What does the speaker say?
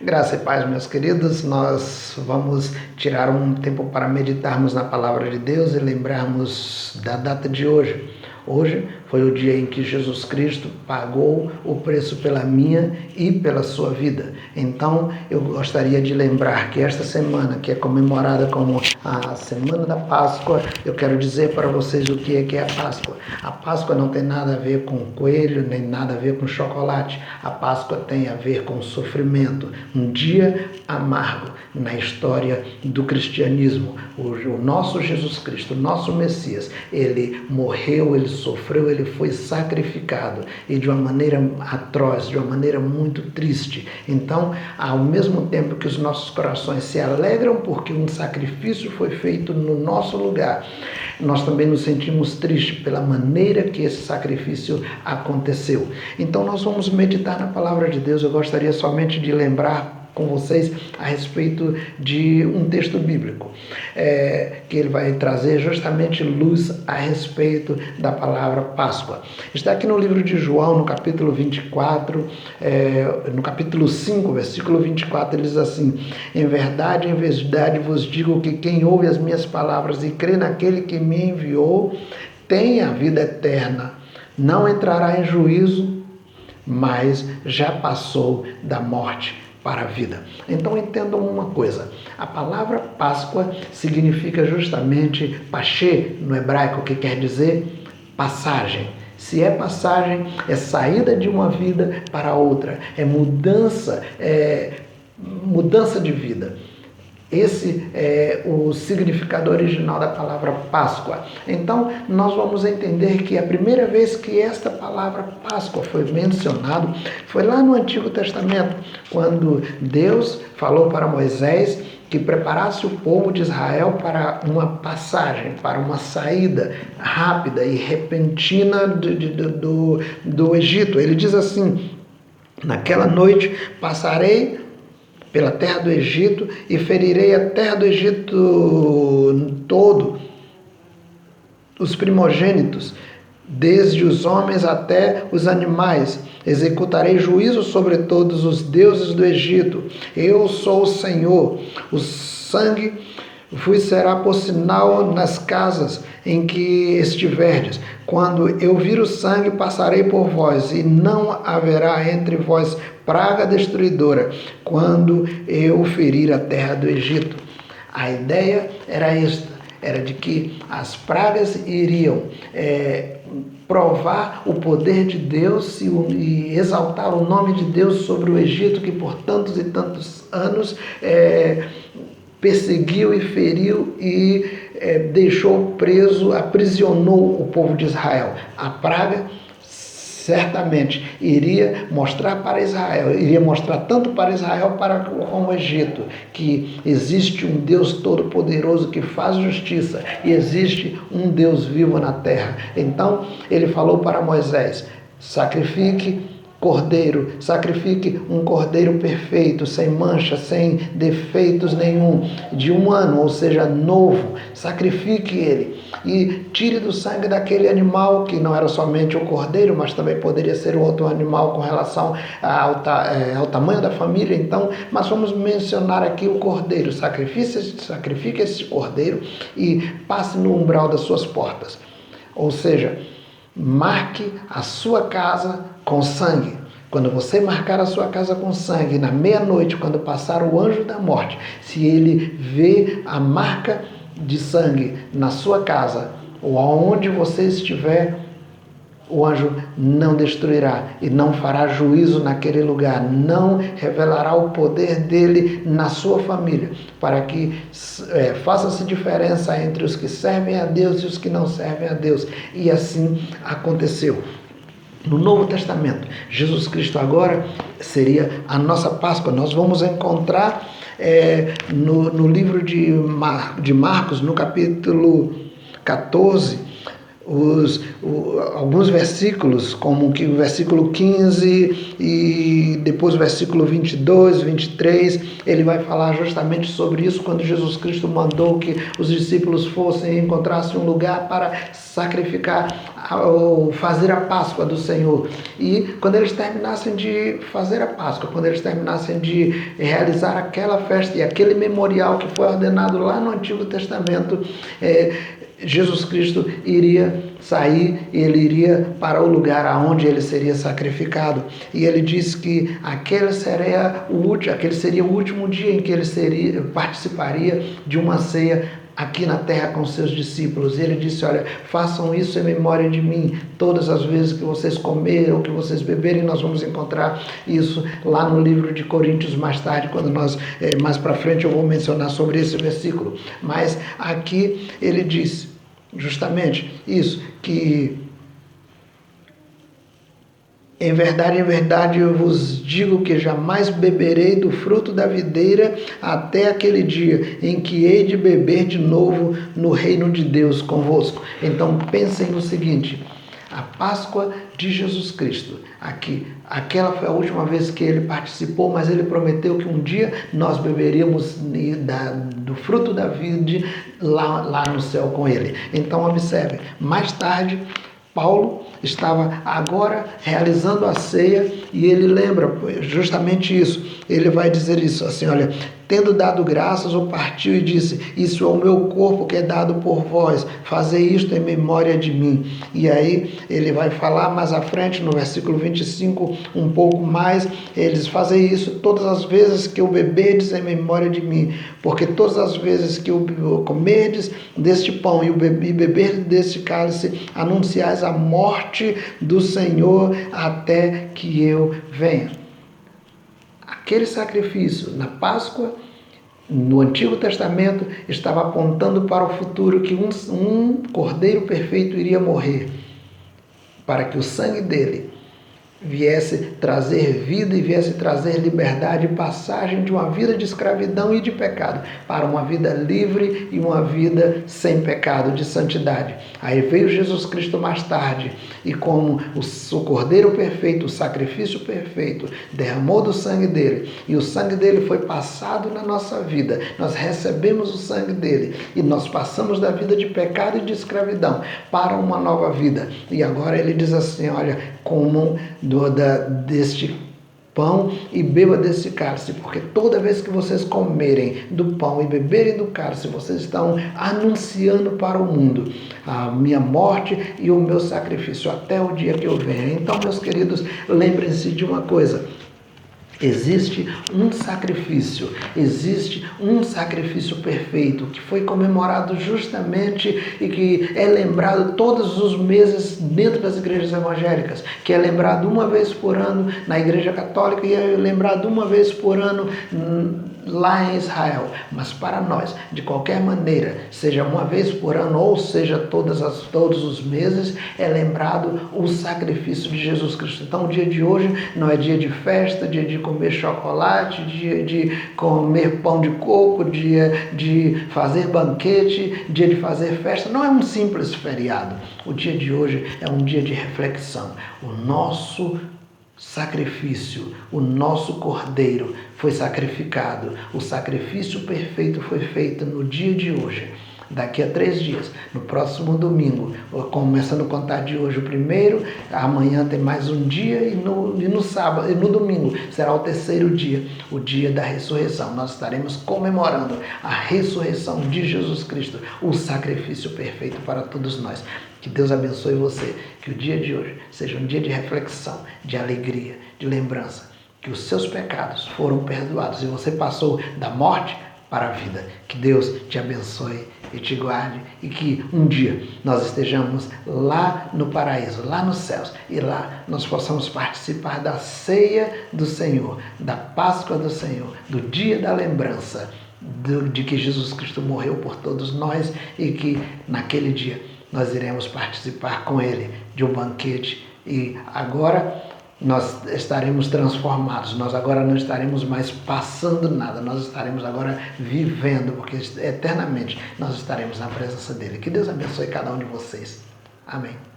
Graça e paz, meus queridos. Nós vamos tirar um tempo para meditarmos na palavra de Deus e lembrarmos da data de hoje. Hoje foi o dia em que Jesus Cristo pagou o preço pela minha e pela sua vida. Então, eu gostaria de lembrar que esta semana, que é comemorada como a Semana da Páscoa, eu quero dizer para vocês o que é a Páscoa. A Páscoa não tem nada a ver com coelho, nem nada a ver com chocolate. A Páscoa tem a ver com sofrimento. Um dia amargo na história do cristianismo. O nosso Jesus Cristo, o nosso Messias, ele morreu, ele sofreu, ele foi sacrificado e de uma maneira atroz, de uma maneira muito triste. Então, ao mesmo tempo que os nossos corações se alegram porque um sacrifício foi feito no nosso lugar, nós também nos sentimos tristes pela maneira que esse sacrifício aconteceu. Então, nós vamos meditar na palavra de Deus. Eu gostaria somente de lembrar com vocês a respeito de um texto bíblico, que ele vai trazer justamente luz a respeito da palavra Páscoa. Está aqui no livro de João, no capítulo 24, no capítulo 5, versículo 24, ele diz assim: em verdade vos digo que quem ouve as minhas palavras e crê naquele que me enviou, tem a vida eterna, não entrará em juízo, mas já passou da morte para a vida. Então entendam uma coisa, a palavra Páscoa significa justamente Pashé no hebraico, que quer dizer passagem. Se é passagem, é saída de uma vida para outra, é mudança de vida. Esse é o significado original da palavra Páscoa. Então, nós vamos entender que a primeira vez que esta palavra Páscoa foi mencionada foi lá no Antigo Testamento, quando Deus falou para Moisés que preparasse o povo de Israel para uma passagem, para uma saída rápida e repentina do Egito. Ele diz assim: naquela noite passarei pela terra do Egito e ferirei a terra do Egito todo, os primogênitos, desde os homens até os animais. Executarei juízo sobre todos os deuses do Egito. Eu sou o Senhor. O sangue vos será por sinal nas casas em que estiverdes. Quando eu vir o sangue, passarei por vós, e não haverá entre vós praga destruidora, quando eu ferir a terra do Egito. A ideia era esta, era de que as pragas iriam provar o poder de Deus e exaltar o nome de Deus sobre o Egito, que por tantos e tantos anos perseguiu e feriu e deixou preso, aprisionou o povo de Israel. A praga certamente iria mostrar para Israel, iria mostrar tanto para Israel como o Egito, que existe um Deus todo-poderoso que faz justiça e existe um Deus vivo na terra. Então, ele falou para Moisés: sacrifique um cordeiro perfeito, sem mancha, sem defeitos nenhum, de 1 ano, ou seja, novo. Sacrifique ele e tire do sangue daquele animal, que não era somente o cordeiro, mas também poderia ser outro animal com relação ao tamanho da família. Então, mas vamos mencionar aqui o cordeiro. Sacrifique esse cordeiro e passe no umbral das suas portas. Ou seja, marque a sua casa com sangue. Quando você marcar a sua casa com sangue, na meia-noite, quando passar o anjo da morte, se ele vê a marca de sangue na sua casa, ou aonde você estiver, o anjo não destruirá e não fará juízo naquele lugar, não revelará o poder dele na sua família, para que faça-se diferença entre os que servem a Deus e os que não servem a Deus. E assim aconteceu. No Novo Testamento, Jesus Cristo agora seria a nossa Páscoa. Nós vamos encontrar no livro de Marcos, no capítulo 14, alguns versículos, como que o versículo 15 e depois o versículo 22, 23, ele vai falar justamente sobre isso, quando Jesus Cristo mandou que os discípulos fossem e encontrassem um lugar para sacrificar, ou fazer a Páscoa do Senhor. E quando eles terminassem de fazer a Páscoa, quando eles terminassem de realizar aquela festa e aquele memorial que foi ordenado lá no Antigo Testamento, Jesus Cristo iria sair, ele iria para o lugar aonde ele seria sacrificado. E ele disse que aquele seria o último dia em que ele participaria de uma ceia aqui na terra com seus discípulos. E ele disse: olha, façam isso em memória de mim, todas as vezes que vocês comerem ou que vocês beberem. Nós vamos encontrar isso lá no livro de Coríntios mais tarde, quando mais para frente eu vou mencionar sobre esse versículo. Mas aqui ele disse justamente isso, que em verdade eu vos digo que jamais beberei do fruto da videira até aquele dia em que hei de beber de novo no reino de Deus convosco. Então pensem no seguinte: a Páscoa de Jesus Cristo, aquela foi a última vez que ele participou, mas ele prometeu que um dia nós beberíamos do fruto da vide lá no céu com ele. Então observe, mais tarde Paulo estava agora realizando a ceia e ele lembra justamente isso. Ele vai dizer isso assim: olha, tendo dado graças, o partiu e disse: isso é o meu corpo que é dado por vós, fazei isto em memória de mim. E aí ele vai falar mais à frente, no versículo 25, um pouco mais, eles fazem isso todas as vezes que o beberdes em memória de mim, porque todas as vezes que o comerdes deste pão e beberdes deste cálice, anunciais a morte do Senhor até que eu venha. Aquele sacrifício na Páscoa, no Antigo Testamento, estava apontando para o futuro, que um cordeiro perfeito iria morrer, para que o sangue dele viesse trazer vida e viesse trazer liberdade e passagem de uma vida de escravidão e de pecado para uma vida livre e uma vida sem pecado, de santidade. Aí veio Jesus Cristo mais tarde e, como o Cordeiro perfeito, o sacrifício perfeito, derramou do sangue dele e o sangue dele foi passado na nossa vida. Nós recebemos o sangue dele e nós passamos da vida de pecado e de escravidão para uma nova vida. E agora ele diz assim: olha, comam deste pão e beba desse cálice, porque toda vez que vocês comerem do pão e beberem do cálice, vocês estão anunciando para o mundo a minha morte e o meu sacrifício até o dia que eu venha. Então, meus queridos, lembrem-se de uma coisa: existe um sacrifício perfeito que foi comemorado justamente e que é lembrado todos os meses dentro das igrejas evangélicas, que é lembrado uma vez por ano na Igreja Católica e é lembrado uma vez por ano lá em Israel. Mas para nós, de qualquer maneira, seja uma vez por ano ou seja todos os meses, é lembrado o sacrifício de Jesus Cristo. Então o dia de hoje não é dia de festa, dia de comer chocolate, dia de comer pão de coco, dia de fazer banquete, dia de fazer festa. Não é um simples feriado. O dia de hoje é um dia de reflexão. O nosso sacrifício, o nosso cordeiro foi sacrificado. O sacrifício perfeito foi feito no dia de hoje. Daqui a 3 dias, no próximo domingo, começando a contar de hoje o primeiro, amanhã tem mais um dia e no sábado e no domingo será o 3º dia, o dia da ressurreição. Nós estaremos comemorando a ressurreição de Jesus Cristo, o sacrifício perfeito para todos nós. Que Deus abençoe você, que o dia de hoje seja um dia de reflexão, de alegria, de lembrança, que os seus pecados foram perdoados e você passou da morte para a vida. Que Deus te abençoe e te guarde e que um dia nós estejamos lá no paraíso, lá nos céus, e lá nós possamos participar da ceia do Senhor, da Páscoa do Senhor, do dia da lembrança de que Jesus Cristo morreu por todos nós e que naquele dia nós iremos participar com Ele de um banquete e agora nós estaremos transformados, nós agora não estaremos mais passando nada, nós estaremos agora vivendo, porque eternamente nós estaremos na presença dEle. Que Deus abençoe cada um de vocês. Amém.